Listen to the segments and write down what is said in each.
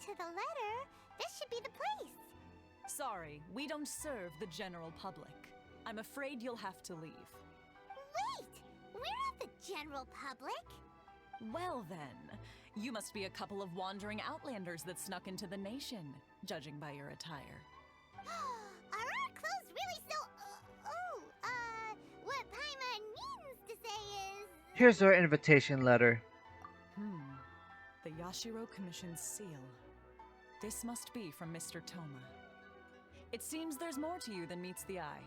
to the letter, this should be the place. Sorry, we don't serve the general public. I'm afraid you'll have to leave. Wait! We're not the general public. Well then, you must be a couple of wandering outlanders that snuck into the nation, judging by your attire. Are our clothes really so... what Paimon means to say is... Here's our invitation letter. The Yashiro Commission's seal. This must be from Mr. Toma. It seems there's more to you than meets the eye.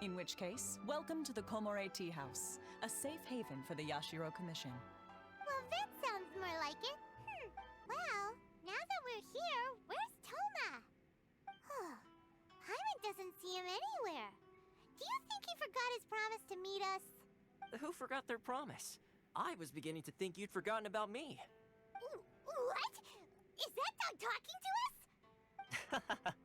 In which case, welcome to the Komore Tea House, a safe haven for the Yashiro Commission. Well, that sounds more like it. Well, now that we're here, where's Toma? Paimon doesn't see him anywhere. Do you think he forgot his promise to meet us? Who forgot their promise? I was beginning to think you'd forgotten about me. What? Is that dog talking to us?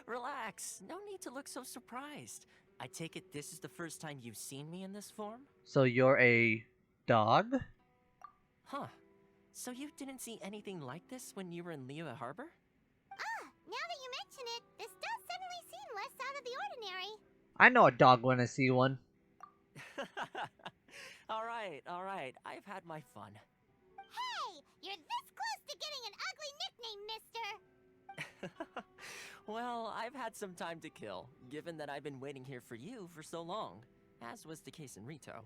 Relax. No need to look so surprised. I take it this is the first time you've seen me in this form? So you're a dog? Huh. So you didn't see anything like this when you were in Liyue Harbor? Now that you mention it, this does suddenly seem less out of the ordinary. I know a dog when I see one. Alright. I've had my fun. Hey! You're this close to getting an ugly nickname, mister! Well, I've had some time to kill, given that I've been waiting here for you for so long, as was the case in Rito.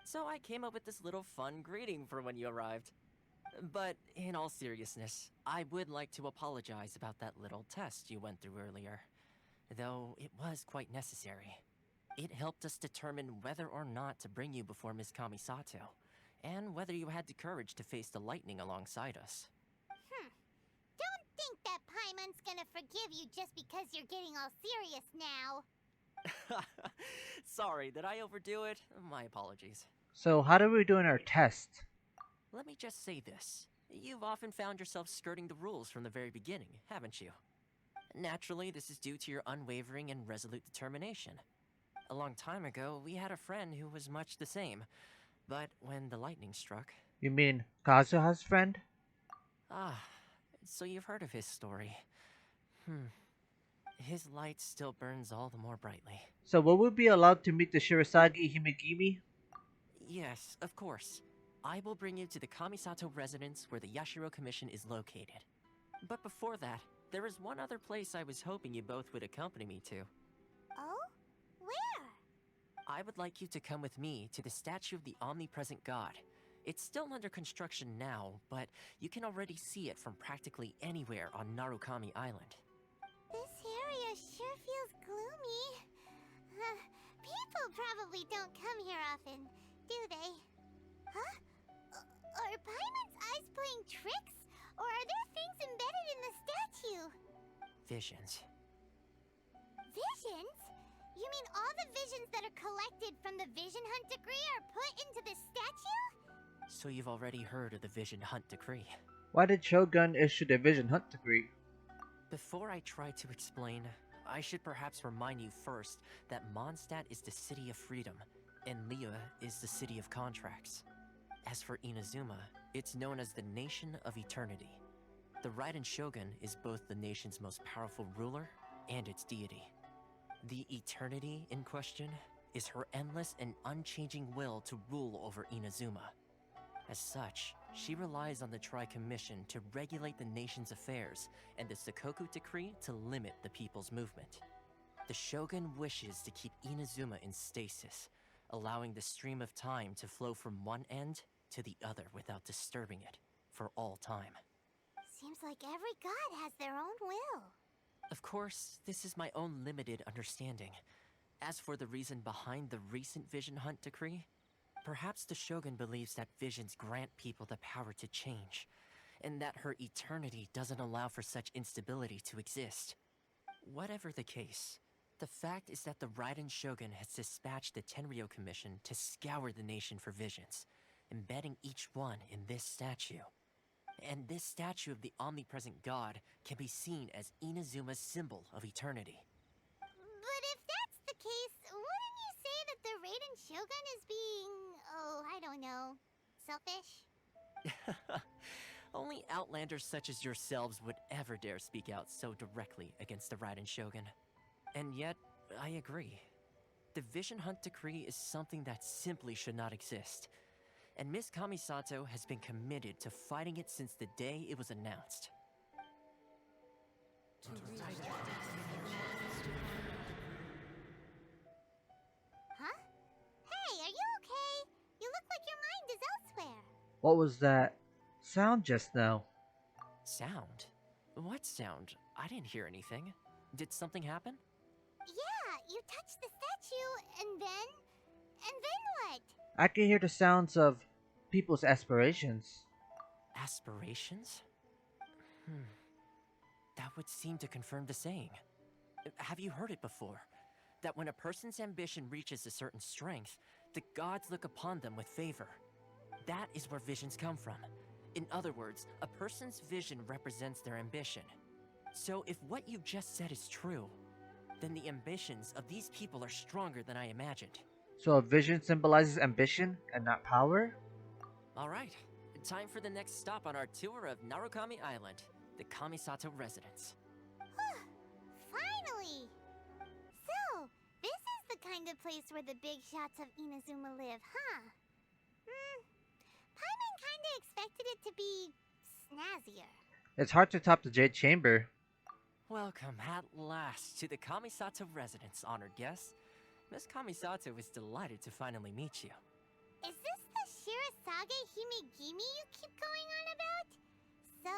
So I came up with this little fun greeting for when you arrived. But in all seriousness, I would like to apologize about that little test you went through earlier. Though it was quite necessary. It helped us determine whether or not to bring you before Ms. Kamisato, and whether you had the courage to face the lightning alongside us. Don't think that Paimon's gonna forgive you just because you're getting all serious now. Sorry, did I overdo it? My apologies. So how do we do in our test? Let me just say this. You've often found yourself skirting the rules from the very beginning, haven't you? Naturally, this is due to your unwavering and resolute determination. A long time ago, we had a friend who was much the same. But when the lightning struck... You mean Kazuha's friend? So you've heard of his story. His light still burns all the more brightly. So will we be allowed to meet the Shirasagi Himegimi? Yes, of course. I will bring you to the Kamisato residence where the Yashiro Commission is located. But before that, there is one other place I was hoping you both would accompany me to. Oh? Where? I would like you to come with me to the statue of the omnipresent god. It's still under construction now, but you can already see it from practically anywhere on Narukami Island. This area sure feels gloomy. People probably don't come here often, do they? Huh? Are Paimon's eyes playing tricks? Or are there things embedded in the statue? Visions. Visions? You mean all the visions that are collected from the Vision Hunt Decree are put into this statue? So you've already heard of the Vision Hunt Decree. Why did Shogun issue the Vision Hunt Decree? Before I try to explain, I should perhaps remind you first that Mondstadt is the city of freedom, and Liyue is the city of contracts. As for Inazuma, it's known as the Nation of Eternity. The Raiden Shogun is both the nation's most powerful ruler and its deity. The Eternity in question is her endless and unchanging will to rule over Inazuma. As such, she relies on the Tri-Commission to regulate the nation's affairs and the Sakoku Decree to limit the people's movement. The Shogun wishes to keep Inazuma in stasis, allowing the stream of time to flow from one end to the other without disturbing it for all time. Seems like every god has their own will. Of course, this is my own limited understanding. As for the reason behind the recent Vision Hunt Decree, perhaps the Shogun believes that visions grant people the power to change, and that her eternity doesn't allow for such instability to exist. Whatever the case, the fact is that the Raiden Shogun has dispatched the Tenryo Commission to scour the nation for visions, embedding each one in this statue. And this statue of the omnipresent god can be seen as Inazuma's symbol of eternity. But if that's the case, wouldn't you say that the Raiden Shogun is being... oh, I don't know... selfish? Only outlanders such as yourselves would ever dare speak out so directly against the Raiden Shogun. And yet, I agree. The Vision Hunt Decree is something that simply should not exist. And Miss Kamisato has been committed to fighting it since the day it was announced. Huh? Hey, are you okay? You look like your mind is elsewhere. What was that sound just now? Sound? What sound? I didn't hear anything. Did something happen? Yeah, you touched the statue, and then what? I can hear the sounds of people's aspirations. Aspirations? That would seem to confirm the saying. Have you heard it before? That when a person's ambition reaches a certain strength, the gods look upon them with favor. That is where visions come from. In other words, a person's vision represents their ambition. So if what you just said is true, then the ambitions of these people are stronger than I imagined. So a vision symbolizes ambition and not power? Alright, time for the next stop on our tour of Narukami Island, the Kamisato residence. Finally! So, this is the kind of place where the big shots of Inazuma live, huh? Paimon kinda expected it to be snazzier. It's hard to top the Jade Chamber. Welcome at last to the Kamisato residence, honored guests. Miss Kamisato is delighted to finally meet you. Is this the Shirazage Himegimi you keep going on about? So,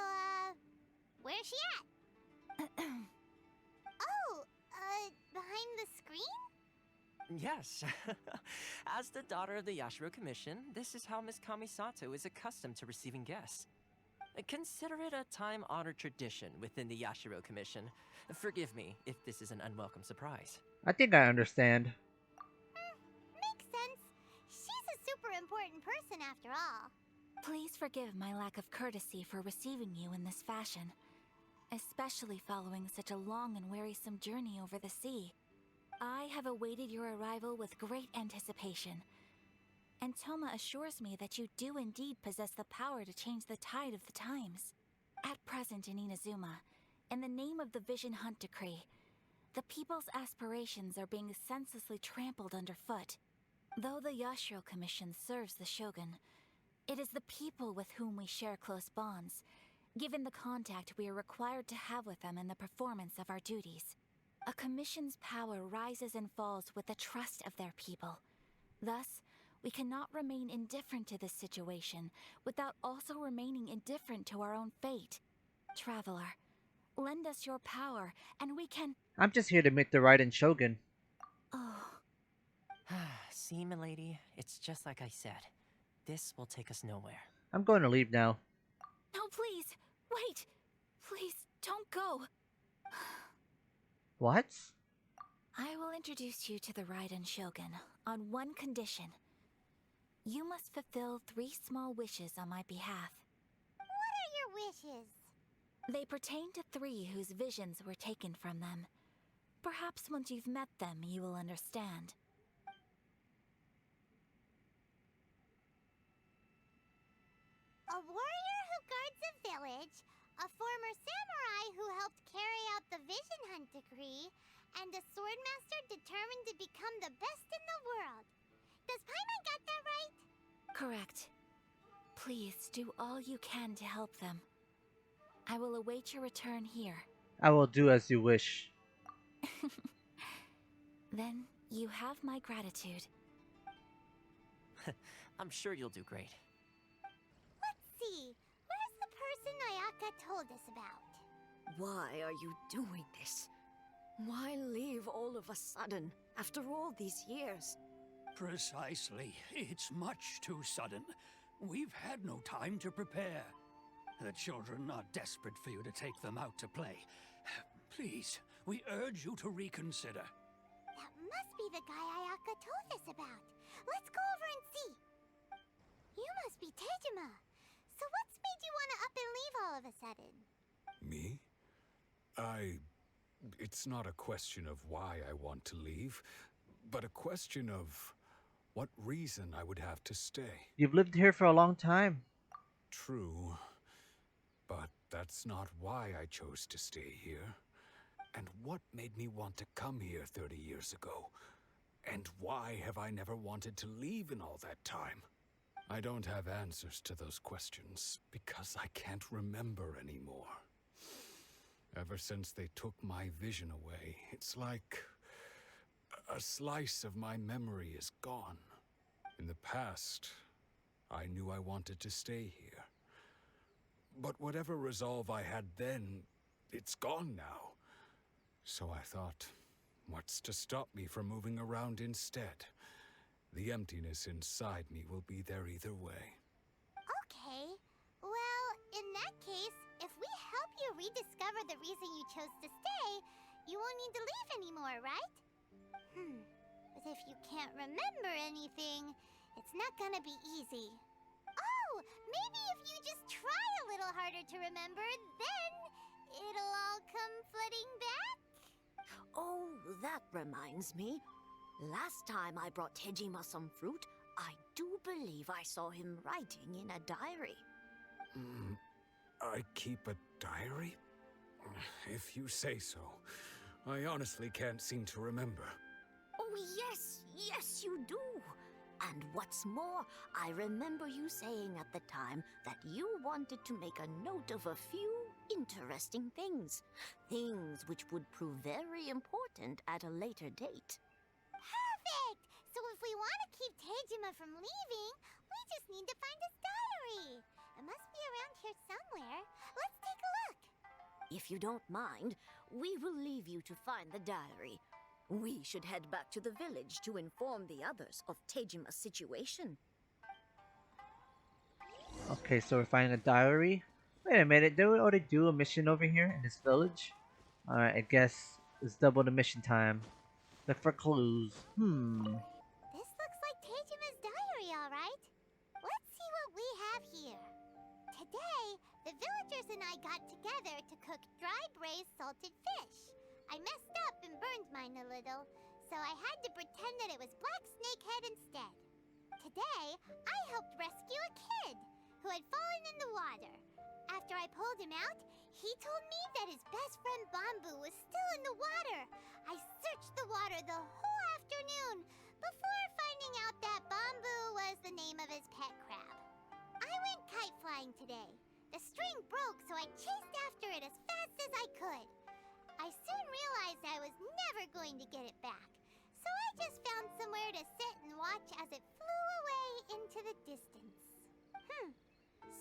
where's she at? Behind the screen? Yes. As the daughter of the Yashiro Commission, this is how Miss Kamisato is accustomed to receiving guests. Consider it a time-honored tradition within the Yashiro Commission. Forgive me if this is an unwelcome surprise. I think I understand. Makes sense. She's a super important person after all. Please forgive my lack of courtesy for receiving you in this fashion, especially following such a long and wearisome journey over the sea. I have awaited your arrival with great anticipation, and Toma assures me that you do indeed possess the power to change the tide of the times. At present in Inazuma, in the name of the Vision Hunt Decree, the people's aspirations are being senselessly trampled underfoot. Though the Yashiro Commission serves the Shogun, it is the people with whom we share close bonds, given the contact we are required to have with them in the performance of our duties. A commission's power rises and falls with the trust of their people. Thus, we cannot remain indifferent to this situation without also remaining indifferent to our own fate. Traveler, lend us your power, and we can... I'm just here to meet the Raiden Shogun. Oh, See, milady, it's just like I said. This will take us nowhere. I'm going to leave now. no, please, wait! Please, don't go! What? I will introduce you to the Raiden Shogun on one condition. You must fulfill 3 small wishes on my behalf. What are your wishes? They pertain to 3 whose visions were taken from them. Perhaps once you've met them, you will understand. A warrior who guards a village, a former samurai who helped carry out the Vision Hunt Decree, and a swordmaster determined to become the best in the world. Does Paimon got that right? Correct. Please do all you can to help them. I will await your return here. I will do as you wish. Then you have my gratitude. I'm sure you'll do great. Let's see. Where's the person Ayaka told us about? Why are you doing this? Why leave all of a sudden, after all these years? Precisely. It's much too sudden. We've had no time to prepare. The children are desperate for you to take them out to play. Please, we urge you to reconsider. That must be the guy Ayaka told us about. Let's go over and see. You must be Tejima. So what's made you want to up and leave all of a sudden? Me? It's not a question of why I want to leave, but a question of what reason I would have to stay. You've lived here for a long time. True, But that's not why I chose to stay here. And what made me want to come here 30 years ago? And why have I never wanted to leave in all that time? I don't have answers to those questions because I can't remember anymore. Ever since they took my vision away, it's like a slice of my memory is gone. In the past, I knew I wanted to stay here. But whatever resolve I had then, it's gone now. So I thought, what's to stop me from moving around instead? The emptiness inside me will be there either way. Okay. Well, in that case, if we help you rediscover the reason you chose to stay, you won't need to leave anymore, right? But if you can't remember anything, it's not gonna be easy. Oh, maybe if you just try a little harder to remember, then it'll all come flooding back? Oh, that reminds me. Last time I brought Tejima some fruit, I do believe I saw him writing in a diary. I keep a diary? If you say so. I honestly can't seem to remember. Oh, yes, you do. And what's more, I remember you saying at the time that you wanted to make a note of a few interesting things. Things which would prove very important at a later date. Perfect! So if we want to keep Tejima from leaving, we just need to find his diary. It must be around here somewhere. Let's take a look. If you don't mind, we will leave you to find the diary. We should head back to the village to inform the others of Tejima's situation. Okay, so we're finding a diary. Wait a minute, did we already do a mission over here in this village? Alright, I guess it's double the mission time. Look for clues. This looks like Tejima's diary, alright. Let's see what we have here. Today, the villagers and I got together to cook dry braised salted fish. I messed up and burned mine a little, so I had to pretend that it was black snakehead instead. Today, I helped rescue a kid who had fallen in the water. After I pulled him out, he told me that his best friend Bamboo was still in the water. I searched the water the whole afternoon before finding out that Bamboo was the name of his pet crab. I went kite flying today. The string broke, so I chased after it as fast as I could. I soon realized I was never going to get it back, so I just found somewhere to sit and watch as it flew away into the distance.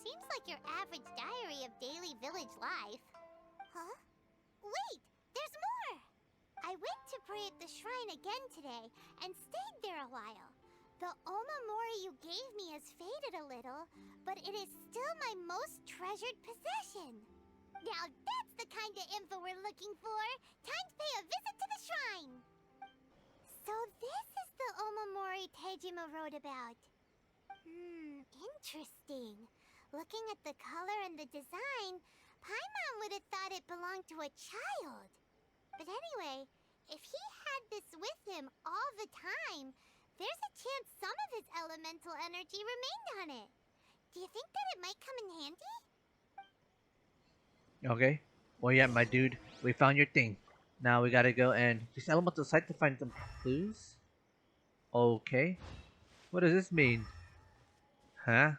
Seems like your average diary of daily village life. Huh? Wait, there's more! I went to pray at the shrine again today and stayed there a while. The omamori you gave me has faded a little, but it is still my most treasured possession. Now that's the kind of info we're looking for! Time to pay a visit to the shrine! So this is the omamori Tejima wrote about. Interesting. Looking at the color and the design, Paimon would have thought it belonged to a child. But anyway, if he had this with him all the time, there's a chance some of his elemental energy remained on it. Do you think that it might come in handy? Okay. Well, yeah, my dude. We found your thing. Now we gotta go and use elemental site to find some clues. Okay. What does this mean? Huh?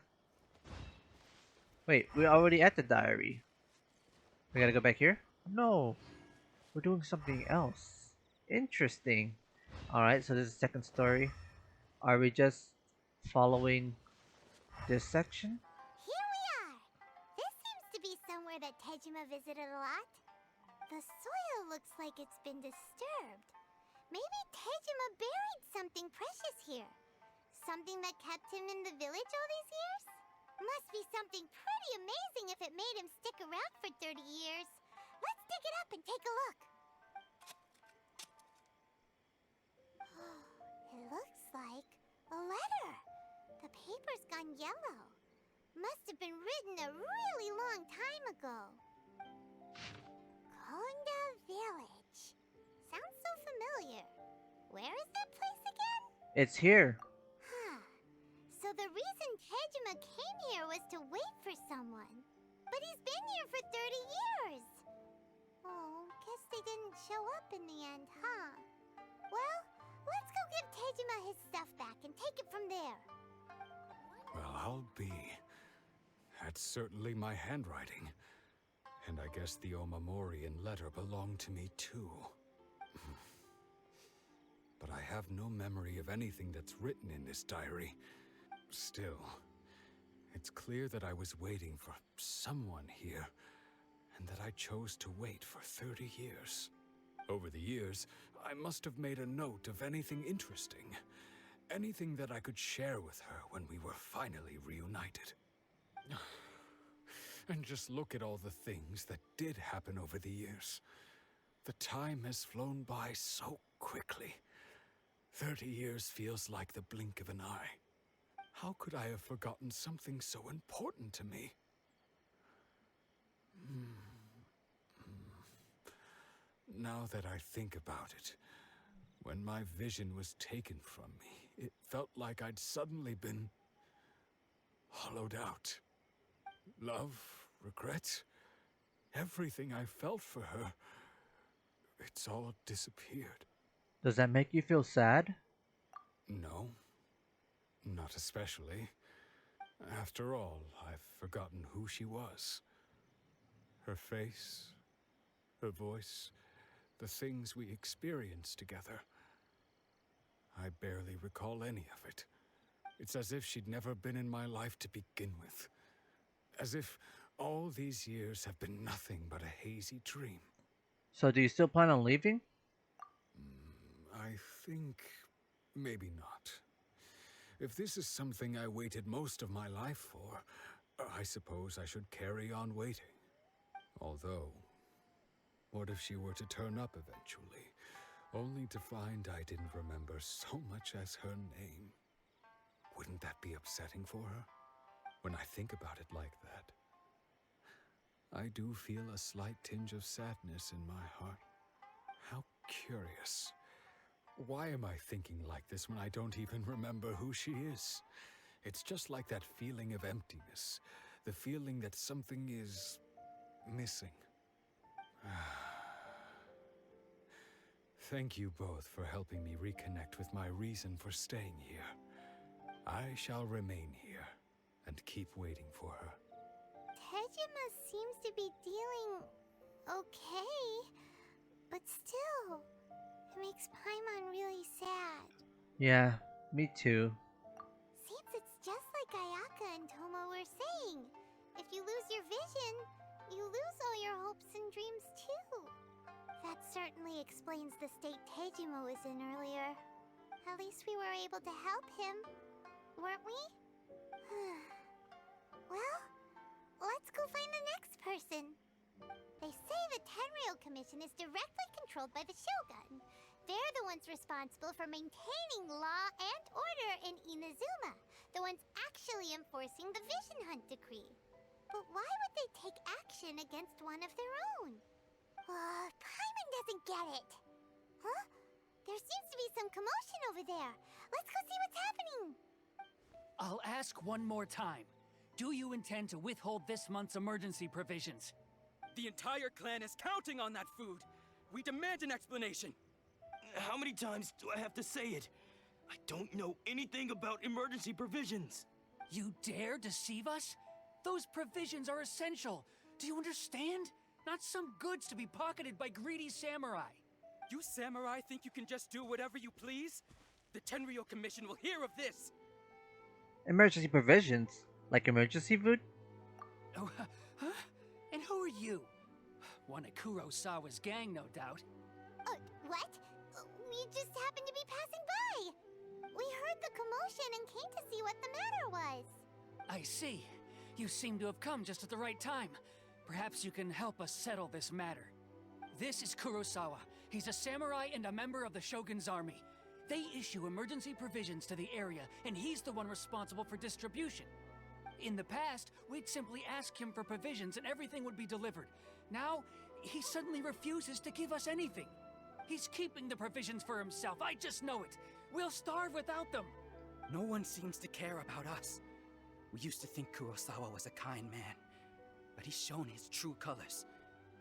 Wait, we're already at the diary. We gotta go back here? No. We're doing something else. Interesting. Alright, so this is the second story. Are we just following this section? Here we are! This seems to be somewhere that Tejima visited a lot. The soil looks like it's been disturbed. Maybe Tejima buried something precious here. Something that kept him in the village all these years? Must be something pretty amazing if it made him stick around for 30 years. Let's dig it up and take a look. It looks like a letter. The paper's gone yellow. Must have been written a really long time ago. Konda Village. Sounds so familiar. Where is that place again? It's here. So the reason Tejima came here was to wait for someone. But he's been here 30 years. Oh, guess they didn't show up in the end, huh? Well, let's go give Tejima his stuff back and take it from there. Well, I'll be. That's certainly my handwriting. And I guess the Omamorian letter belonged to me too. But I have no memory of anything that's written in this diary. Still, it's clear that I was waiting for someone here, and that I chose to wait for 30 years. Over the years, I must have made a note of anything interesting. Anything that I could share with her when we were finally reunited. And just look at all the things that did happen over the years. The time has flown by so quickly. 30 years feels like the blink of an eye. How could I have forgotten something so important to me? Now that I think about it, when my vision was taken from me, it felt like I'd suddenly been hollowed out. Love, regret, everything I felt for her, it's all disappeared. Does that make you feel sad? No, not especially. After all, I've forgotten who she was. Her face, her voice, the things we experienced together. I barely recall any of it. It's as if she'd never been in my life to begin with. As if all these years have been nothing but a hazy dream. So do you still plan on leaving? I think maybe not. If this is something I waited most of my life for, I suppose I should carry on waiting. Although, what if she were to turn up eventually, only to find I didn't remember so much as her name? Wouldn't that be upsetting for her? When I think about it like that, I do feel a slight tinge of sadness in my heart. How curious. Why am I thinking like this when I don't even remember who she is? It's just like that feeling of emptiness, the feeling that something is missing. Thank you both for helping me reconnect with my reason for staying here. I shall remain here and keep waiting for her. Tejima seems to be dealing okay, but still, it makes Paimon really sad. Yeah, me too. Seems it's just like Ayaka and Tomo were saying. If you lose your vision, you lose all your hopes and dreams too. That certainly explains the state Tejima was in earlier. At least we were able to help him, weren't we? Well, let's go find the next person. They say the Tenryou Commission is directly controlled by the Shogun. They're the ones responsible for maintaining law and order in Inazuma, the ones actually enforcing the Vision Hunt Decree. But why would they take action against one of their own? Paimon doesn't get it. Huh? There seems to be some commotion over there. Let's go see what's happening. I'll ask one more time. Do you intend to withhold this month's emergency provisions? The entire clan is counting on that food. We demand an explanation. How many times do I have to say it? I don't know anything about emergency provisions. You dare deceive us? Those provisions are essential. Do you understand? Not some goods to be pocketed by greedy samurai. You samurai think you can just do whatever you please? The Tenryou Commission will hear of this. Emergency provisions? Like emergency food? Oh, huh? And who are you? One of Kurosawa's gang, no doubt. What? We just happened to be passing by. We heard the commotion and came to see what the matter was. I see. You seem to have come just at the right time. Perhaps you can help us settle this matter. This is Kurosawa. He's a samurai and a member of the Shogun's army. They issue emergency provisions to the area, and he's the one responsible for distribution. In the past, we'd simply ask him for provisions and everything would be delivered. Now, he suddenly refuses to give us anything. He's keeping the provisions for himself, I just know it. We'll starve without them. No one seems to care about us. We used to think Kurosawa was a kind man. but he's shown his true colors.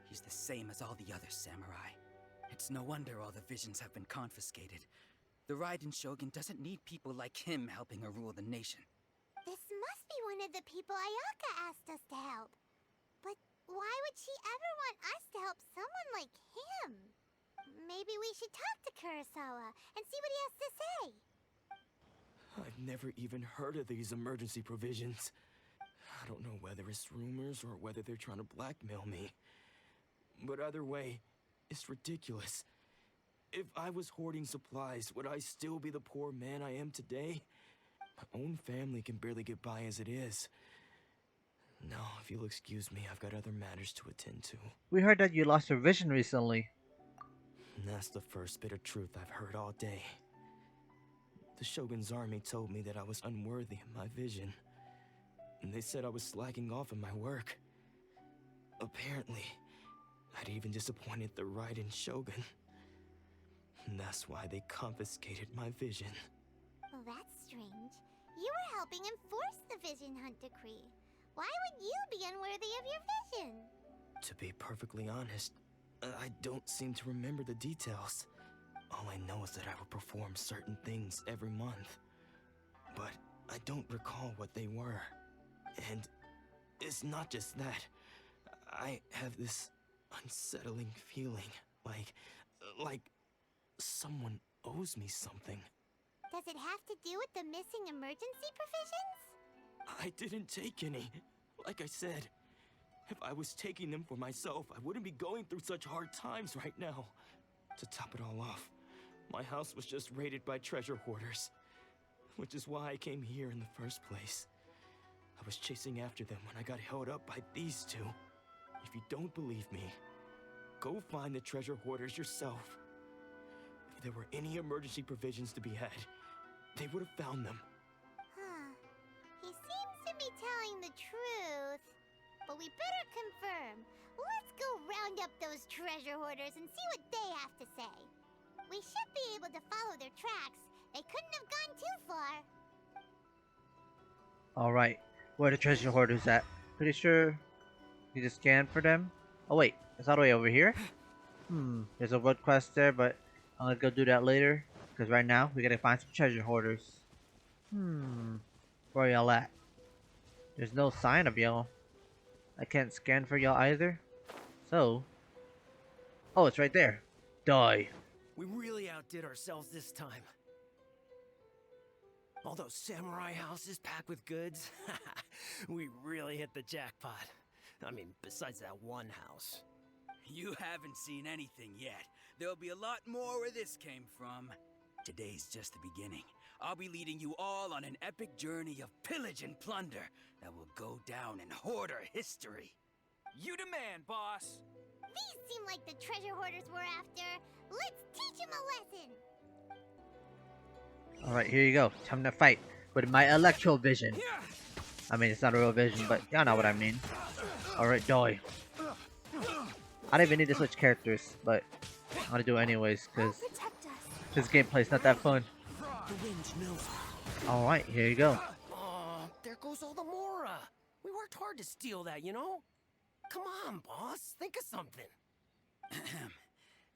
He's the same as all the other samurai. It's no wonder all the visions have been confiscated. The Raiden Shogun doesn't need people like him helping her rule the nation. This must be one of the people Ayaka asked us to help. But why would she ever want us to help someone like him? Maybe we should talk to Kurosawa and see what he has to say. I've never even heard of these emergency provisions. I don't know whether it's rumors or whether they're trying to blackmail me. But either way, it's ridiculous. If I was hoarding supplies, would I still be the poor man I am today? My own family can barely get by as it is. Now, if you'll excuse me, I've got other matters to attend to. We heard that you lost your vision recently. And that's the first bit of truth I've heard all day. The Shogun's army told me that I was unworthy of my vision. And they said I was slacking off in my work. Apparently, I'd even disappointed the Raiden Shogun. And that's why they confiscated my vision. Well, that's strange. You were helping enforce the Vision Hunt Decree. Why would you be unworthy of your vision? To be perfectly honest, I don't seem to remember the details. All I know is that I would perform certain things every month. But I don't recall what they were. And it's not just that. I have this unsettling feeling, like someone owes me something. Does it have to do with the missing emergency provisions? I didn't take any. Like I said, if I was taking them for myself, I wouldn't be going through such hard times right now. To top it all off, my house was just raided by treasure hoarders, which is why I came here in the first place. I was chasing after them when I got held up by these two. If you don't believe me, go find the treasure hoarders yourself. If there were any emergency provisions to be had, they would have found them. Huh. He seems to be telling the truth. But we better confirm. Let's go round up those treasure hoarders and see what they have to say. We should be able to follow their tracks. They couldn't have gone too far. Alright, where are the treasure hoarders at? Pretty sure you just scan for them. Oh wait, it's all the way over here? There's a wood quest there, but I'm gonna go do that later. Because right now, we gotta find some treasure hoarders. Where y'all at? There's no sign of y'all. I can't scan for y'all either. So... oh, it's right there. Die. We really outdid ourselves this time. All those samurai houses packed with goods. We really hit the jackpot. I mean, besides that one house. You haven't seen anything yet. There'll be a lot more where this came from. Today's just the beginning. I'll be leading you all on an epic journey of pillage and plunder that will go down in hoarder history. You demand, boss! These seem like the treasure hoarders we're after. Let's teach them a lesson! Alright, here you go. Time to fight with my electro vision. I mean, it's not a real vision, but y'all know what I mean. Alright, die. I don't even need to switch characters, but I'm gonna do it anyways, because this gameplay's not that fun. Alright, here you go. There goes all the Mora. We worked hard to steal that, you know? Come on, boss. Think of something.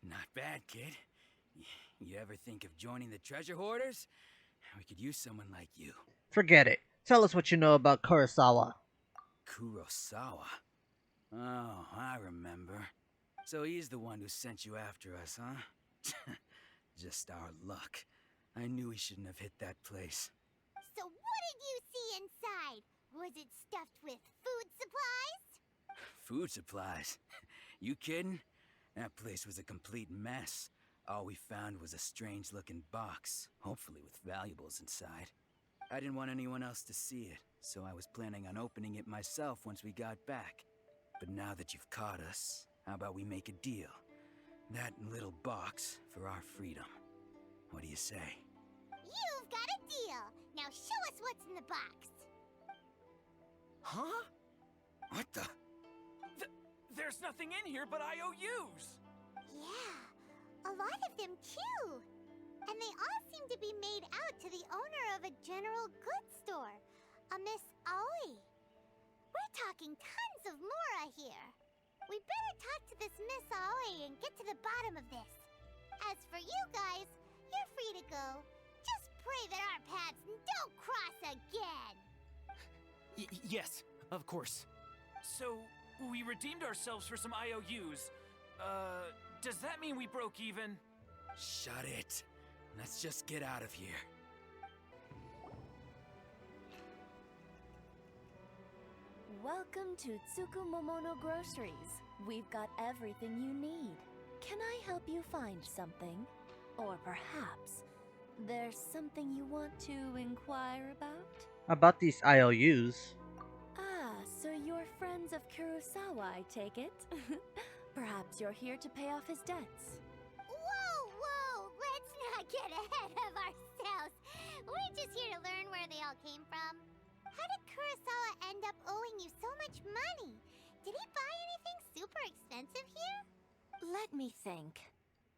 Not bad, kid. You ever think of joining the treasure hoarders? We could use someone like you. Forget it. Tell us what you know about Kurosawa. Kurosawa? Oh, I remember. So he's the one who sent you after us, huh? Just our luck. I knew we shouldn't have hit that place. So what did you see inside? Was it stuffed with food supplies? Food supplies? You kidding? That place was a complete mess. All we found was a strange-looking box, hopefully with valuables inside. I didn't want anyone else to see it, so I was planning on opening it myself once we got back. But now that you've caught us, how about we make a deal? That little box for our freedom. What do you say? You've got a deal! Now show us what's in the box! Huh? What the? There's nothing in here but IOUs! Yeah, a lot of them too! And they all seem to be made out to the owner of a general goods store, a Miss Aoi. We're talking tons of Mora here. We better talk to this Miss Aoi and get to the bottom of this. As for you guys, you're free to go. Just pray that our paths don't cross again. Yes, of course. So, we redeemed ourselves for some IOUs. Does that mean we broke even? Shut it. Let's just get out of here. Welcome to Tsukumomono Groceries. We've got everything you need. Can I help you find something? Or perhaps there's something you want to inquire about? About these IOUs. Ah, so you're friends of Kurosawa, I take it? Perhaps you're here to pay off his debts. Whoa! Let's not get ahead of ourselves. We're just here to learn where they all came from. How did Kurosawa end up owing you so much money? Did he buy anything super expensive here? Let me think.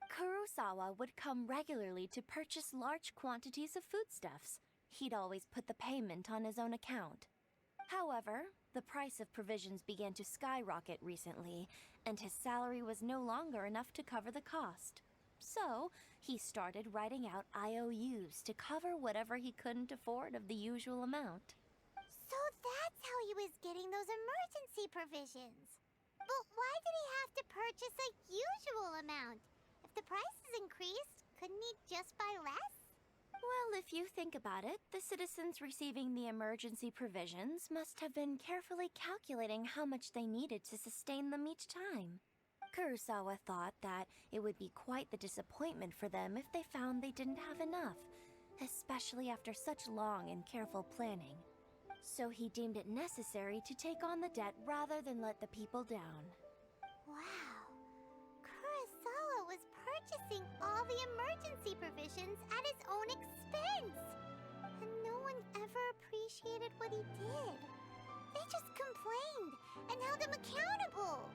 Kurosawa would come regularly to purchase large quantities of foodstuffs. He'd always put the payment on his own account. However, the price of provisions began to skyrocket recently, and his salary was no longer enough to cover the cost. So, he started writing out IOUs to cover whatever he couldn't afford of the usual amount. So that's how he was getting those emergency provisions. But why did he have to purchase a usual amount? If the prices increased, couldn't he just buy less? Well, if you think about it, the citizens receiving the emergency provisions must have been carefully calculating how much they needed to sustain them each time. Kurosawa thought that it would be quite the disappointment for them if they found they didn't have enough, especially after such long and careful planning. So he deemed it necessary to take on the debt rather than let the people down. Wow. Kurosawa was purchasing all the emergency provisions at his own expense. And no one ever appreciated what he did. They just complained and held him accountable.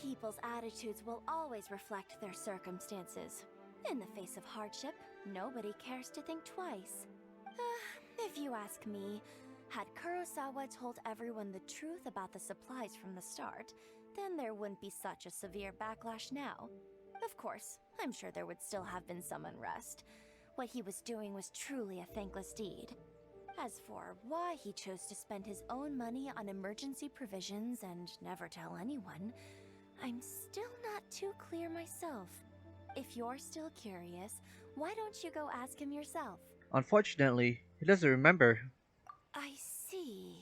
People's attitudes will always reflect their circumstances. In the face of hardship, nobody cares to think twice. If you ask me, had Kurosawa told everyone the truth about the supplies from the start, then there wouldn't be such a severe backlash now. Of course, I'm sure there would still have been some unrest. What he was doing was truly a thankless deed. As for why he chose to spend his own money on emergency provisions and never tell anyone, I'm still not too clear myself. If you're still curious, why don't you go ask him yourself? Unfortunately, he doesn't remember. I see.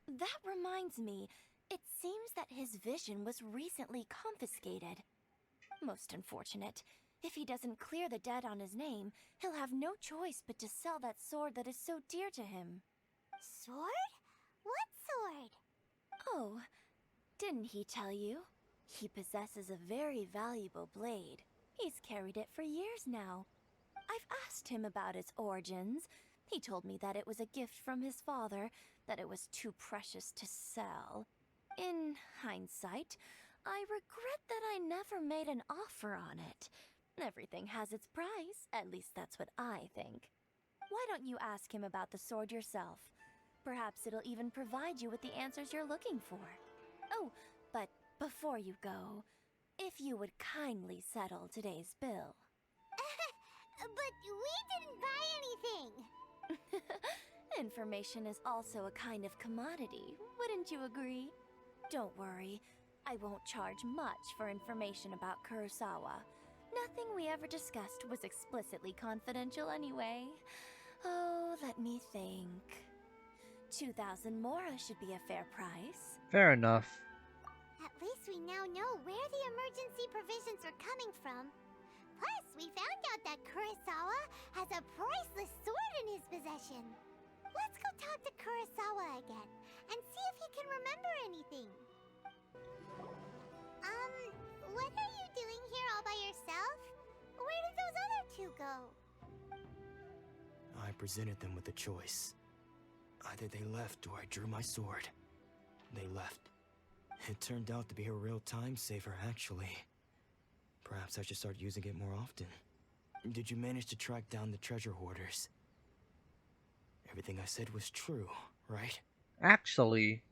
That reminds me, it seems that his vision was recently confiscated. Most unfortunate. If he doesn't clear the debt on his name, he'll have no choice but to sell that sword that is so dear to him. Sword? What sword? Oh, didn't he tell you? He possesses a very valuable blade. He's carried it for years now. I've asked him about its origins. He told me that it was a gift from his father, that it was too precious to sell. In hindsight, I regret that I never made an offer on it. Everything has its price, at least that's what I think. Why don't you ask him about the sword yourself? Perhaps it'll even provide you with the answers you're looking for. Oh, but before you go, if you would kindly settle today's bill. But we didn't buy anything! Information is also a kind of commodity, wouldn't you agree? Don't worry, I won't charge much for information about Kurosawa. Nothing we ever discussed was explicitly confidential anyway. Oh, let me think. 2,000 Mora should be a fair price. Fair enough. At least we now know where the emergency provisions are coming from. Plus, we found out that Kurosawa has a priceless sword in his possession. Let's go talk to Kurosawa again and see if he can remember anything. What are you doing here all by yourself? Where did those other two go? I presented them with a choice. Either they left or I drew my sword. They left. It turned out to be a real time saver, actually. Perhaps I should start using it more often. Did you manage to track down the treasure hoarders? Everything I said was true, right? Actually,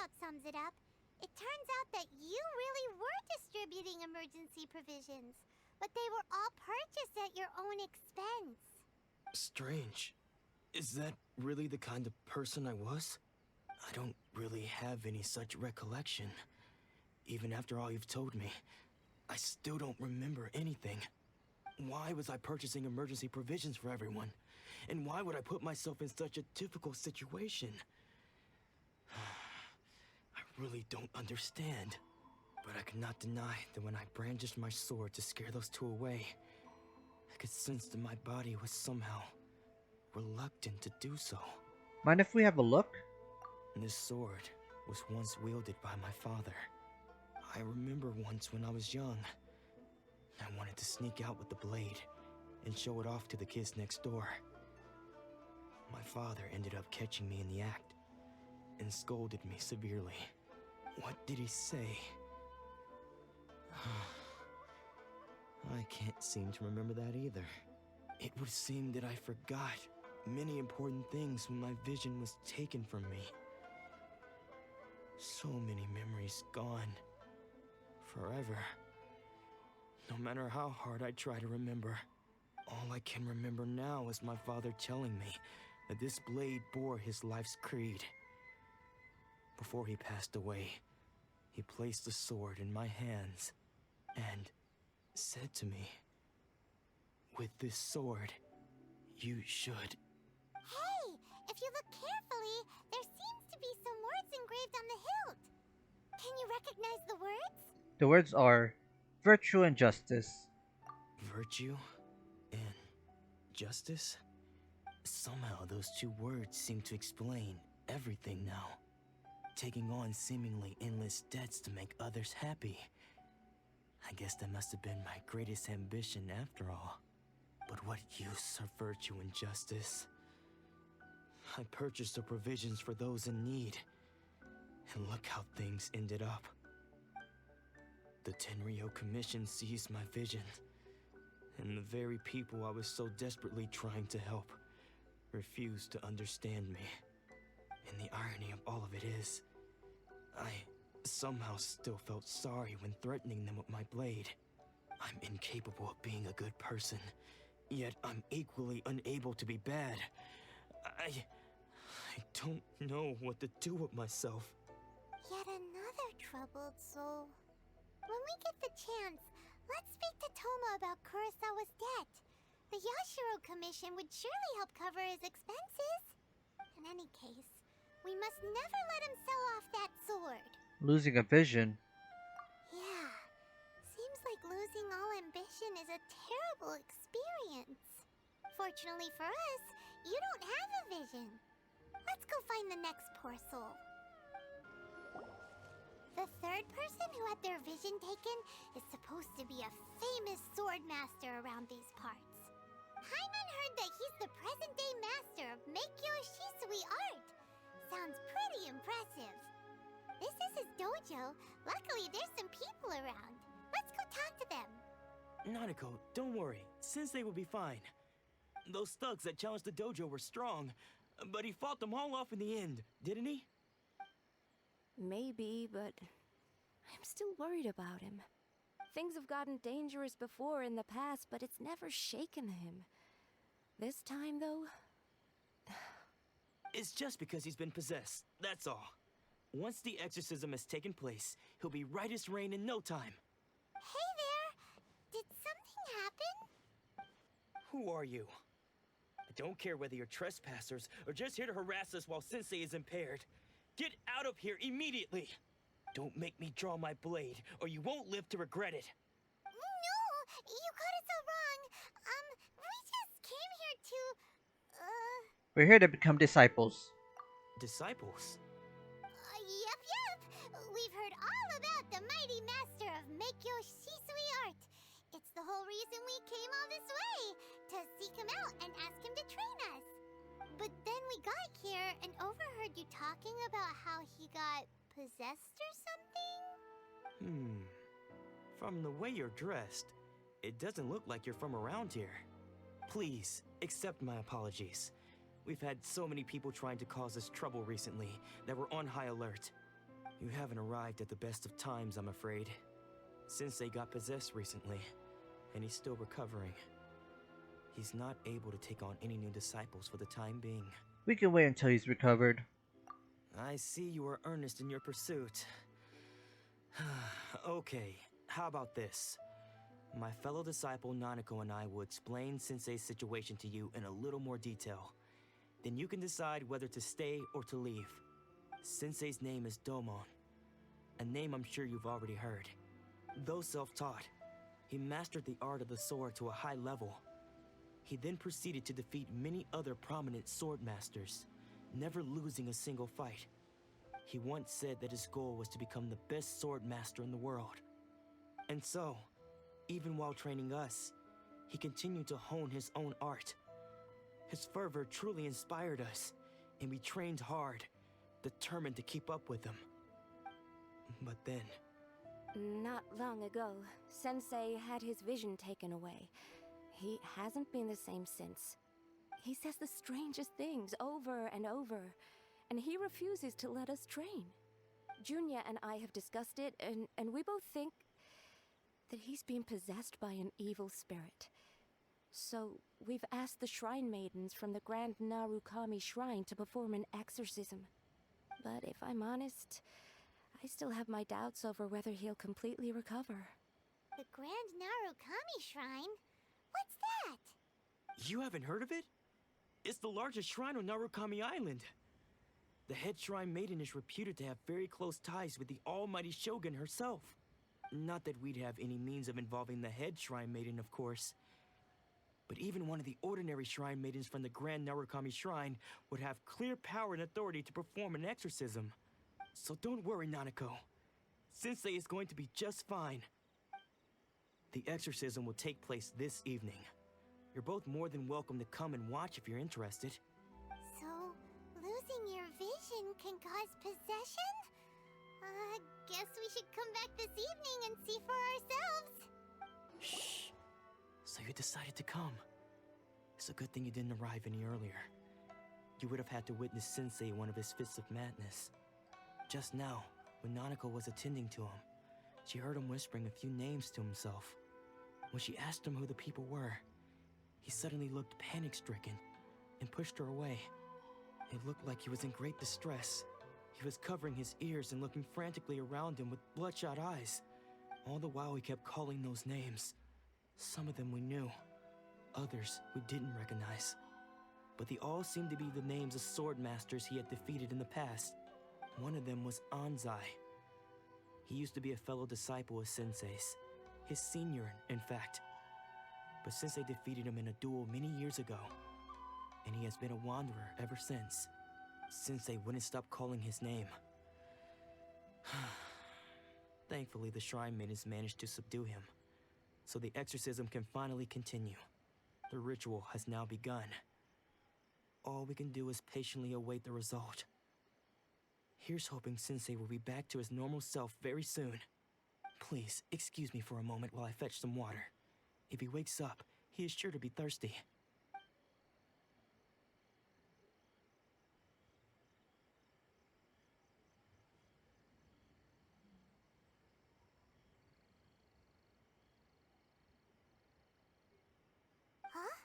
about sums it up. It turns out that you really were distributing emergency provisions, but they were all purchased at your own expense. Strange. Is that really the kind of person I was? I don't really have any such recollection. Even after all you've told me, I still don't remember anything. Why was I purchasing emergency provisions for everyone? And why would I put myself in such a difficult situation? I really don't understand. But I cannot deny that when I brandished my sword to scare those two away, I could sense that my body was somehow reluctant to do so. Mind if we have a look? This sword was once wielded by my father. I remember once when I was young, I wanted to sneak out with the blade and show it off to the kids next door. My father ended up catching me in the act and scolded me severely. What did he say? I can't seem to remember that either. It would seem that I forgot many important things when my vision was taken from me. So many memories gone. Forever. No matter how hard I try to remember, all I can remember now is my father telling me that this blade bore his life's creed. Before he passed away, he placed the sword in my hands and said to me, "With this sword, you should..." Hey, if you look carefully, there seems to be some words engraved on the hilt. Can you recognize the words? The words are virtue and justice. Virtue and justice? Somehow those two words seem to explain everything now. Taking on seemingly endless debts to make others happy. I guess that must have been my greatest ambition after all. But what use are virtue and justice? I purchased the provisions for those in need. And look how things ended up. The Tenryou Commission seized my vision. And the very people I was so desperately trying to help refused to understand me. And the irony of all of it is, I somehow still felt sorry when threatening them with my blade. I'm incapable of being a good person, yet I'm equally unable to be bad. I don't know what to do with myself. Yet another troubled soul. When we get the chance, let's speak to Toma about Kurosawa's debt. The Yashiro Commission would surely help cover his expenses. In any case, we must never let him sell off that sword. Losing a vision. Yeah, seems like losing all ambition is a terrible experience. Fortunately for us, you don't have a vision. Let's go find the next poor soul. The third person who had their vision taken is supposed to be a famous swordmaster around these parts. Paimon heard that he's the present-day master of Meikyo Shisui art. Sounds pretty impressive. This is his dojo. Luckily, there's some people around. Let's go talk to them. Nanako, don't worry. Sensei will be fine. Those thugs that challenged the dojo were strong, but he fought them all off in the end, didn't he? Maybe, but I'm still worried about him. Things have gotten dangerous before in the past, but it's never shaken him. This time, though... It's just because he's been possessed, that's all. Once the exorcism has taken place, he'll be right as rain in no time. Hey there! Did something happen? Who are you? I don't care whether you're trespassers or just here to harass us while Sensei is impaired. Get out of here immediately! Don't make me draw my blade, or you won't live to regret it. No! You got it so wrong. We just came here to... We're here to become disciples. Disciples? Yep. We've heard all about the mighty master of Meikyo Shisui art. It's the whole reason we came all this way, to seek him out and ask him to train us. But then we got here and overheard you talking about how he got possessed or something? From the way you're dressed, it doesn't look like you're from around here. Please, accept my apologies. We've had so many people trying to cause us trouble recently that we're on high alert. You haven't arrived at the best of times, I'm afraid. Sensei got possessed recently, and he's still recovering. He's not able to take on any new disciples for the time being. We can wait until he's recovered. I see you are earnest in your pursuit. Okay, how about this? My fellow disciple Nanako and I will explain Sensei's situation to you in a little more detail. Then you can decide whether to stay or to leave. Sensei's name is Domon, a name I'm sure you've already heard. Though self-taught, he mastered the art of the sword to a high level. He then proceeded to defeat many other prominent swordmasters, never losing a single fight. He once said that his goal was to become the best swordmaster in the world. And so, even while training us, he continued to hone his own art. His fervor truly inspired us, and we trained hard, determined to keep up with him. But then... Not long ago, Sensei had his vision taken away. He hasn't been the same since. He says the strangest things over and over, and he refuses to let us train. Junya and I have discussed it, and we both think that he's being possessed by an evil spirit. So, we've asked the shrine maidens from the Grand Narukami Shrine to perform an exorcism. But if I'm honest, I still have my doubts over whether he'll completely recover. The Grand Narukami Shrine? What's that? You haven't heard of it? It's the largest shrine on Narukami Island. The head shrine maiden is reputed to have very close ties with the almighty Shogun herself. Not that we'd have any means of involving the head shrine maiden, of course. But even one of the ordinary shrine maidens from the Grand Narukami Shrine would have clear power and authority to perform an exorcism. So don't worry, Nanako. Sensei is going to be just fine. The exorcism will take place this evening. You're both more than welcome to come and watch if you're interested. So, losing your vision can cause possession? Guess we should come back this evening and see for ourselves. Shh. So you decided to come. It's a good thing you didn't arrive any earlier. You would have had to witness Sensei in one of his fits of madness. Just now, when Nanako was attending to him, she heard him whispering a few names to himself. When she asked him who the people were, he suddenly looked panic-stricken and pushed her away. It looked like he was in great distress. He was covering his ears and looking frantically around him with bloodshot eyes. All the while he kept calling those names. Some of them we knew, others we didn't recognize. But they all seemed to be the names of swordmasters he had defeated in the past. One of them was Anzai. He used to be a fellow disciple of Sensei's, his senior, in fact. But Sensei defeated him in a duel many years ago, and he has been a wanderer ever since. Sensei wouldn't stop calling his name. Thankfully, the shrine maidens managed to subdue him, so the exorcism can finally continue. The ritual has now begun. All we can do is patiently await the result. Here's hoping Sensei will be back to his normal self very soon. Please, excuse me for a moment while I fetch some water. If he wakes up, he is sure to be thirsty. Huh?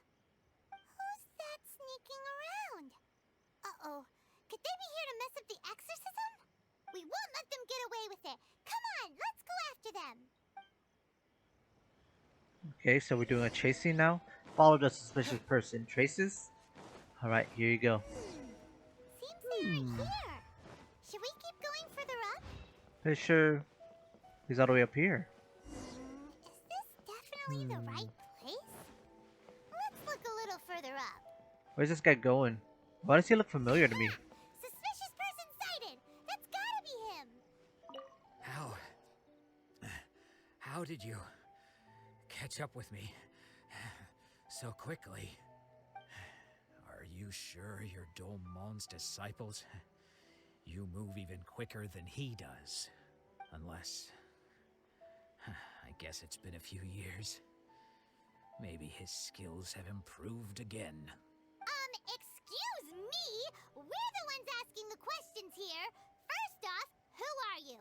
Who's that sneaking around? Uh-oh. Could they be here to mess up the exorcism? We won't let them get away with it. Come on, let's go after them. Okay, so we're doing a chasing now. Follow the suspicious person. Traces? Alright, here you go. Seems they aren't here. Should we keep going further up? Pretty sure he's all the way up here. Is this definitely the right place? Let's look a little further up. Where's this guy going? Why does he look familiar to me? Suspicious person sighted! That's gotta be him! How did you catch up with me so quickly? Are you sure you're Domon's disciples? You move even quicker than he does. Unless... I guess it's been a few years. Maybe his skills have improved again. Excuse me? We're the ones asking the questions here. First off, who are you?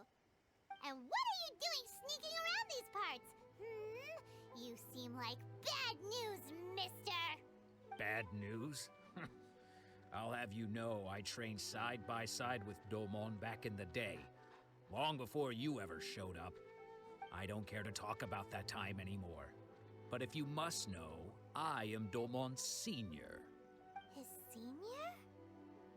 like bad news, mister! Bad news? I'll have you know I trained side by side with Domon back in the day, long before you ever showed up. I don't care to talk about that time anymore. But if you must know, I am Domon's senior. His senior?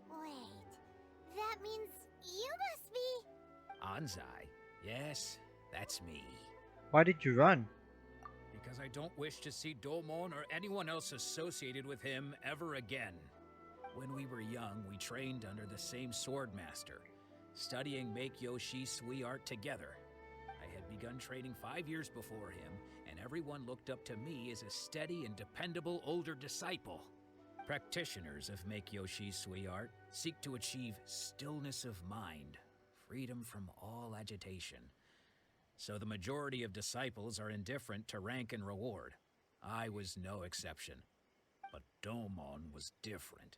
Wait, that means you must be... Anzai? Yes, that's me. Why did you run? Because I don't wish to see Domon or anyone else associated with him ever again. When we were young, we trained under the same Swordmaster, studying Make-Yoshi Sui art together. I had begun training 5 years before him, and everyone looked up to me as a steady and dependable older disciple. Practitioners of Make-Yoshi Sui art seek to achieve stillness of mind, freedom from all agitation. So the majority of disciples are indifferent to rank and reward. I was no exception. But Domon was different.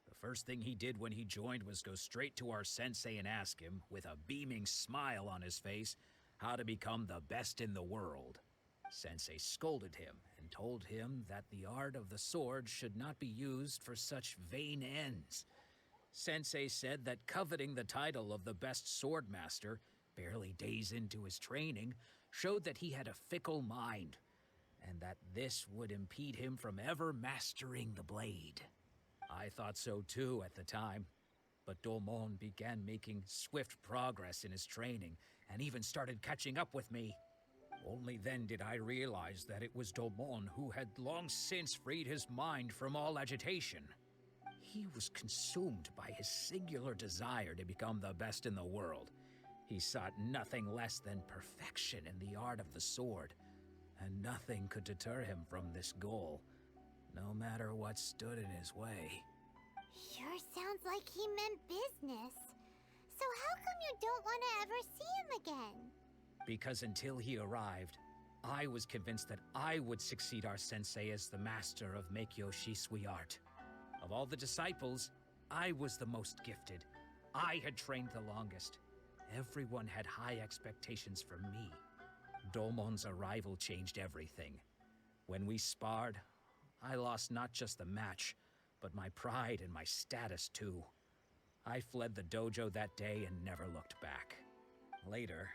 The first thing he did when he joined was go straight to our sensei and ask him, with a beaming smile on his face, how to become the best in the world. Sensei scolded him and told him that the art of the sword should not be used for such vain ends. Sensei said that coveting the title of the best swordmaster, barely days into his training, showed that he had a fickle mind, and that this would impede him from ever mastering the blade. I thought so too at the time, but Domon began making swift progress in his training, and even started catching up with me. Only then did I realize that it was Domon who had long since freed his mind from all agitation. He was consumed by his singular desire to become the best in the world. He sought nothing less than perfection in the art of the sword, and nothing could deter him from this goal, no matter what stood in his way. Sure sounds like he meant business. So how come you don't want to ever see him again? Because until he arrived, I was convinced that I would succeed our sensei as the master of Make-Yoshi Sui art. Of all the disciples, I was the most gifted. I had trained the longest. Everyone had high expectations from me. Domon's arrival changed everything. When we sparred, I lost not just the match, but my pride and my status too. I fled the dojo that day and never looked back. Later,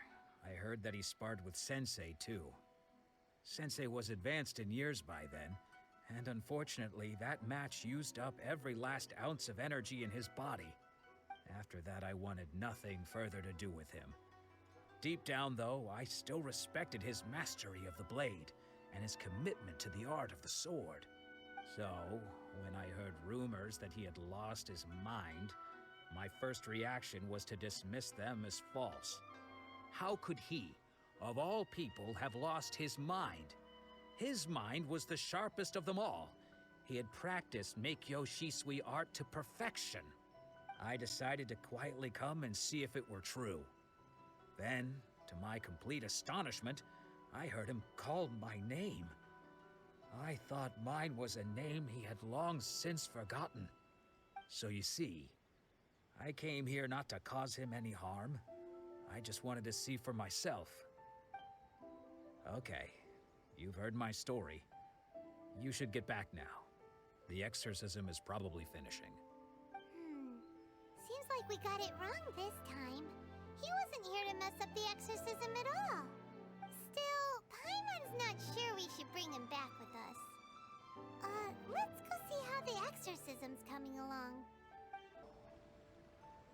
I heard that he sparred with Sensei too. Sensei was advanced in years by then, and unfortunately that match used up every last ounce of energy in his body. After that, I wanted nothing further to do with him. Deep down though, I still respected his mastery of the blade, and his commitment to the art of the sword. So, when I heard rumors that he had lost his mind, my first reaction was to dismiss them as false. How could he, of all people, have lost his mind? His mind was the sharpest of them all. He had practiced Make-Yoshi Sui art to perfection. I decided to quietly come and see if it were true. Then, to my complete astonishment, I heard him call my name. I thought mine was a name he had long since forgotten. So you see, I came here not to cause him any harm. I just wanted to see for myself. Okay, you've heard my story. You should get back now. The exorcism is probably finishing. Seems like we got it wrong this time. He wasn't here to mess up the exorcism at all. Still, Paimon's not sure we should bring him back with us. Let's go see how the exorcism's coming along.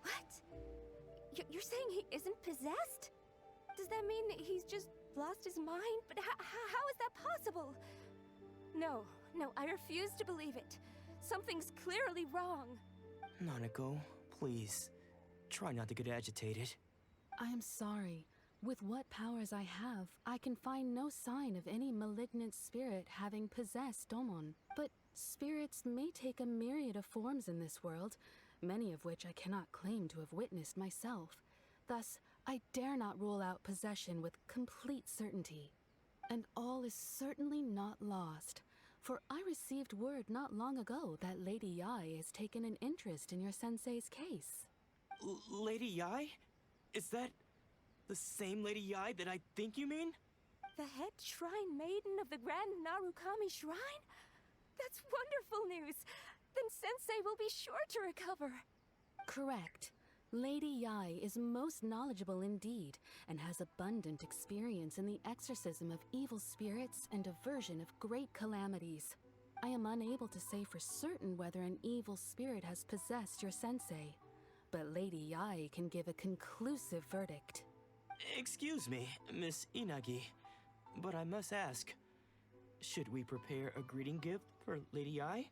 What? You're saying he isn't possessed? Does that mean that he's just lost his mind? But how is that possible? No, I refuse to believe it. Something's clearly wrong. Nanako, please, try not to get agitated. I am sorry. With what powers I have, I can find no sign of any malignant spirit having possessed Domon. But spirits may take a myriad of forms in this world, many of which I cannot claim to have witnessed myself. Thus, I dare not rule out possession with complete certainty. And all is certainly not lost, for I received word not long ago that Lady Yai has taken an interest in your sensei's case. Lady Yai? Is that the same Lady Yai that I think you mean? The head shrine maiden of the Grand Narukami Shrine? That's wonderful news! Then Sensei will be sure to recover. Correct. Lady Yai is most knowledgeable indeed, and has abundant experience in the exorcism of evil spirits and aversion of great calamities. I am unable to say for certain whether an evil spirit has possessed your sensei, but Lady Yai can give a conclusive verdict. Excuse me, Miss Inagi, but I must ask, should we prepare a greeting gift for Lady Yai?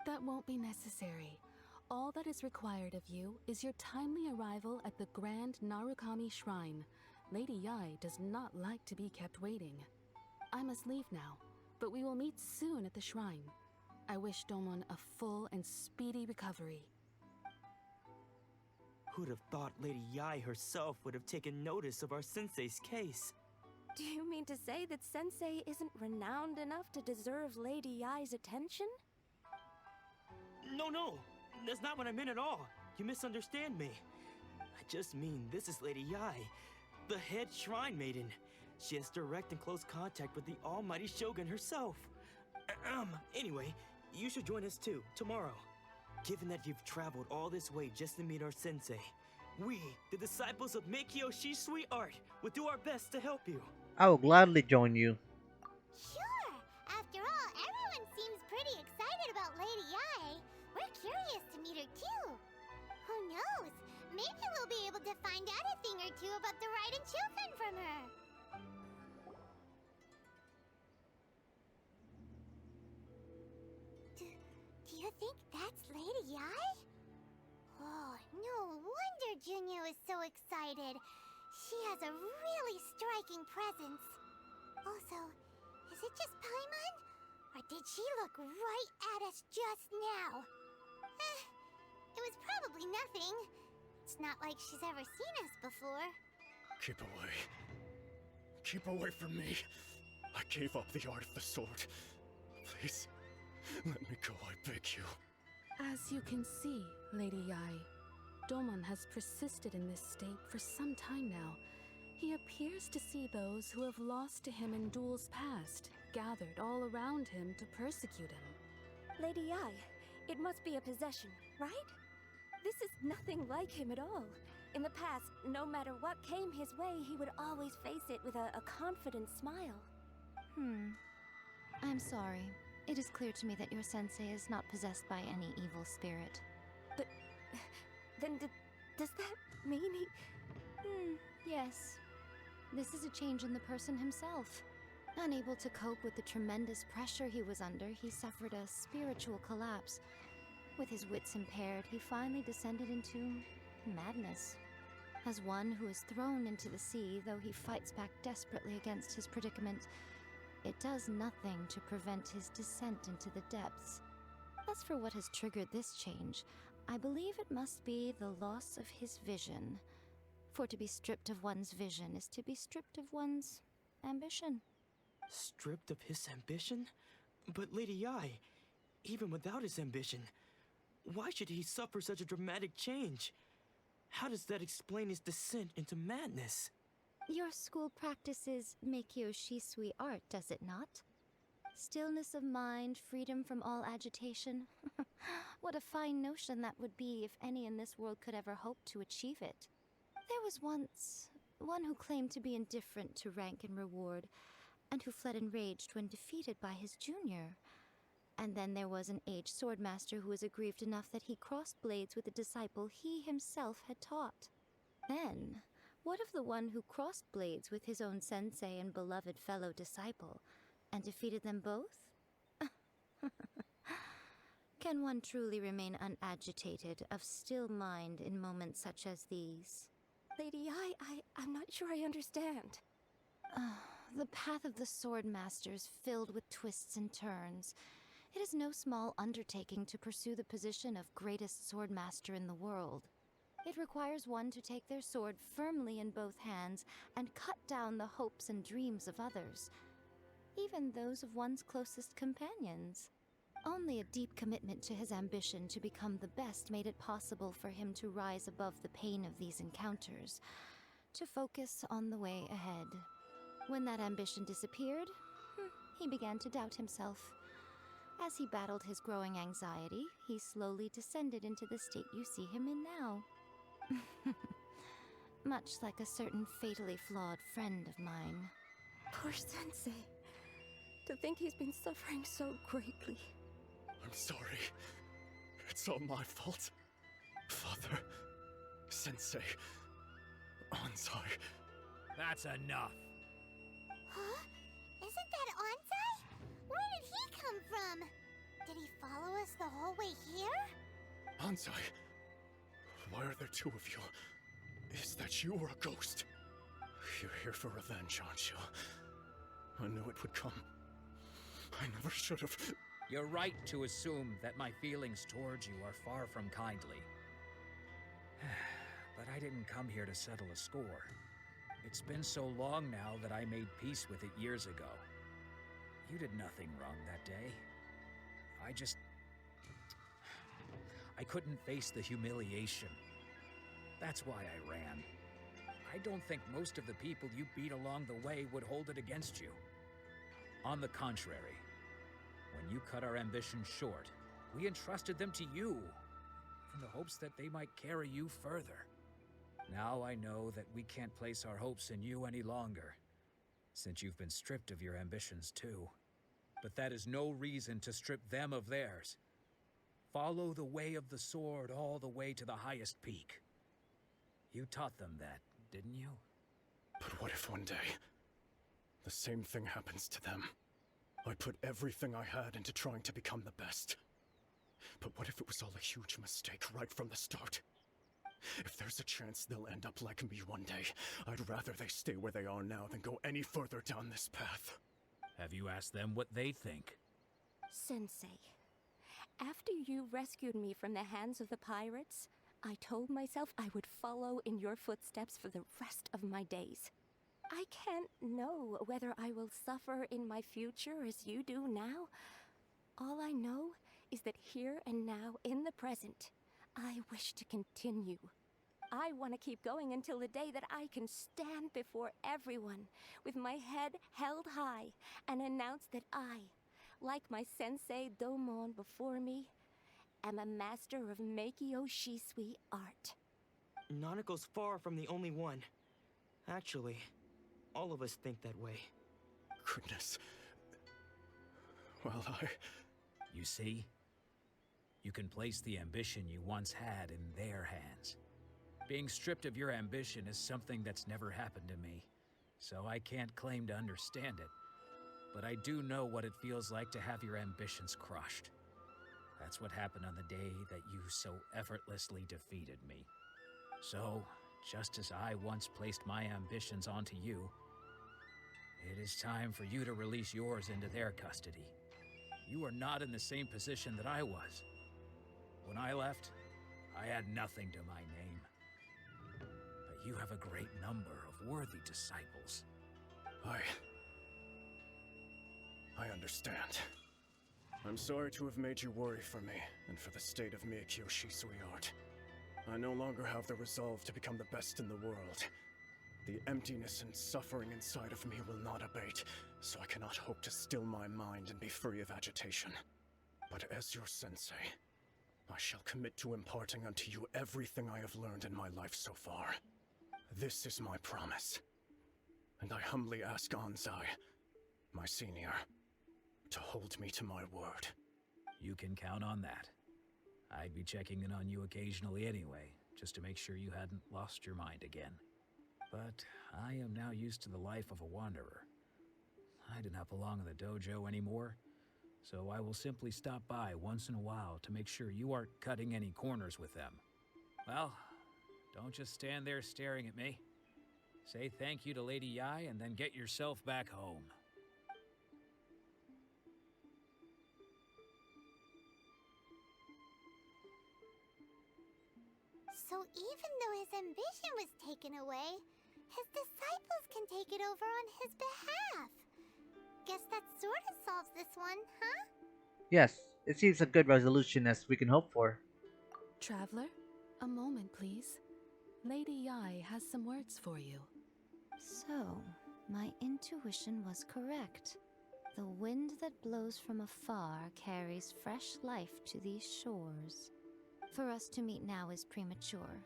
That won't be necessary. All that is required of you is your timely arrival at the Grand Narukami Shrine. Lady Yai does not like to be kept waiting. I must leave now, but we will meet soon at the shrine. I wish Domon a full and speedy recovery. Who'd have thought Lady Yai herself would have taken notice of our sensei's case? Do you mean to say that Sensei isn't renowned enough to deserve Lady Yai's attention? No, that's not what I meant at all. You misunderstand me. I just mean this is Lady Yai, the head shrine maiden. She has direct and close contact with the almighty Shogun herself. Anyway, you should join us too, tomorrow. Given that you've traveled all this way just to meet our sensei, we, the disciples of Meikyo Shisui Art, will do our best to help you. I will gladly join you. Sure! After all, everyone seems pretty excited about Lady Yai. We're curious to meet her too. Who knows? Maybe we'll be able to find out a thing or two about the Raiden Children from her. Do you think that's Lady Yai? Oh, no wonder Junyo is so excited. She has a really striking presence. Also, is it just Paimon? Or did she look right at us just now? It was probably nothing. It's not like she's ever seen us before. Keep away. Keep away from me. I gave up the art of the sword. Please, let me go, I beg you. As you can see, Lady Yai, Domon has persisted in this state for some time now. He appears to see those who have lost to him in duels past, gathered all around him to persecute him. Lady Yai, it must be a possession, right? This is nothing like him at all. In the past, no matter what came his way, he would always face it with a confident smile. I'm sorry. It is clear to me that your sensei is not possessed by any evil spirit. But then does that mean he... Yes. This is a change in the person himself. Unable to cope with the tremendous pressure he was under, he suffered a spiritual collapse. With his wits impaired, he finally descended into madness. As one who is thrown into the sea, though he fights back desperately against his predicament, it does nothing to prevent his descent into the depths. As for what has triggered this change, I believe it must be the loss of his vision. For to be stripped of one's vision is to be stripped of one's ambition. Stripped of his ambition? But Lady Yai, even without his ambition, why should he suffer such a dramatic change? How does that explain his descent into madness? Your school practices Meikyo Shisui art, does it not? Stillness of mind, freedom from all agitation. What a fine notion that would be if any in this world could ever hope to achieve it. There was once one who claimed to be indifferent to rank and reward, and who fled enraged when defeated by his junior. And then there was an aged swordmaster who was aggrieved enough that he crossed blades with a disciple he himself had taught. Then, what of the one who crossed blades with his own sensei and beloved fellow disciple, and defeated them both? Can one truly remain unagitated, of still mind in moments such as these? Lady Yai, I'm not sure I understand. The path of the Swordmaster is filled with twists and turns. It is no small undertaking to pursue the position of greatest Swordmaster in the world. It requires one to take their sword firmly in both hands and cut down the hopes and dreams of others, even those of one's closest companions. Only a deep commitment to his ambition to become the best made it possible for him to rise above the pain of these encounters, to focus on the way ahead. When that ambition disappeared, he began to doubt himself. As he battled his growing anxiety, he slowly descended into the state you see him in now. Much like a certain fatally flawed friend of mine. Poor Sensei. To think he's been suffering so greatly. I'm sorry. It's all my fault. Father, Sensei, Anzai. That's enough. Huh? Isn't that Anzai? Where did he come from? Did he follow us the whole way here? Anzai, why are there two of you? Is that you or a ghost? You're here for revenge, aren't you? I knew it would come. I never should have. You're right to assume that my feelings towards you are far from kindly. But I didn't come here to settle a score. It's been so long now that I made peace with it years ago. You did nothing wrong that day. I couldn't face the humiliation. That's why I ran. I don't think most of the people you beat along the way would hold it against you. On the contrary, when you cut our ambitions short, we entrusted them to you, in the hopes that they might carry you further. Now I know that we can't place our hopes in you any longer, since you've been stripped of your ambitions too. But that is no reason to strip them of theirs. Follow the way of the sword all the way to the highest peak. You taught them that, didn't you? But what if one day, the same thing happens to them? I put everything I had into trying to become the best. But what if it was all a huge mistake right from the start? If there's a chance they'll end up like me one day, I'd rather they stay where they are now than go any further down this path. Have you asked them what they think? Sensei, after you rescued me from the hands of the pirates, I told myself I would follow in your footsteps for the rest of my days. I can't know whether I will suffer in my future as you do now. All I know is that here and now, in the present, I wish to continue. I want to keep going until the day that I can stand before everyone with my head held high and announce that I, like my sensei Domon before me, am a master of Meikyo Shisui art. Nanako's far from the only one. Actually, all of us think that way. Goodness. Well, You see? You can place the ambition you once had in their hands. Being stripped of your ambition is something that's never happened to me, so I can't claim to understand it. But I do know what it feels like to have your ambitions crushed. That's what happened on the day that you so effortlessly defeated me. So, just as I once placed my ambitions onto you, it is time for you to release yours into their custody. You are not in the same position that I was. When I left, I had nothing to my name. But you have a great number of worthy disciples. I understand. I'm sorry to have made you worry for me, and for the state of Meikyo Shisui art. I no longer have the resolve to become the best in the world. The emptiness and suffering inside of me will not abate, so I cannot hope to still my mind and be free of agitation. But as your sensei, I shall commit to imparting unto you everything I have learned in my life so far. This is my promise. And I humbly ask Anzai, my senior, to hold me to my word. You can count on that. I'd be checking in on you occasionally anyway, just to make sure you hadn't lost your mind again. But I am now used to the life of a wanderer. I do not belong in the dojo anymore, so I will simply stop by once in a while to make sure you aren't cutting any corners with them. Well, don't just stand there staring at me. Say thank you to Lady Yai and then get yourself back home. So even though his ambition was taken away, his disciples can take it over on his behalf. Guess that sort of solves this one, huh? Yes, it seems a good resolution as we can hope for. Traveler, a moment please. Lady Yai has some words for you. So, My intuition was correct. The wind that blows from afar carries fresh life to these shores. For us to meet now is premature.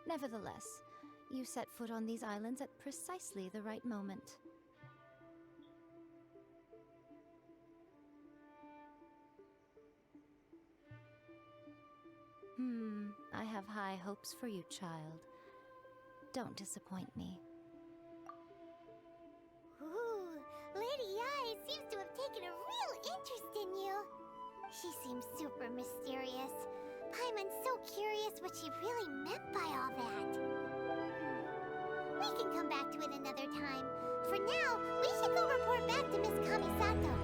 Nevertheless, you set foot on these islands at precisely the right moment. I have high hopes for you, child. Don't disappoint me. Ooh, Lady Ai seems to have taken a real interest in you. She seems super mysterious. Paimon's so curious what she really meant by all that. We can come back to it another time. For now, we should go report back to Miss Kamisato.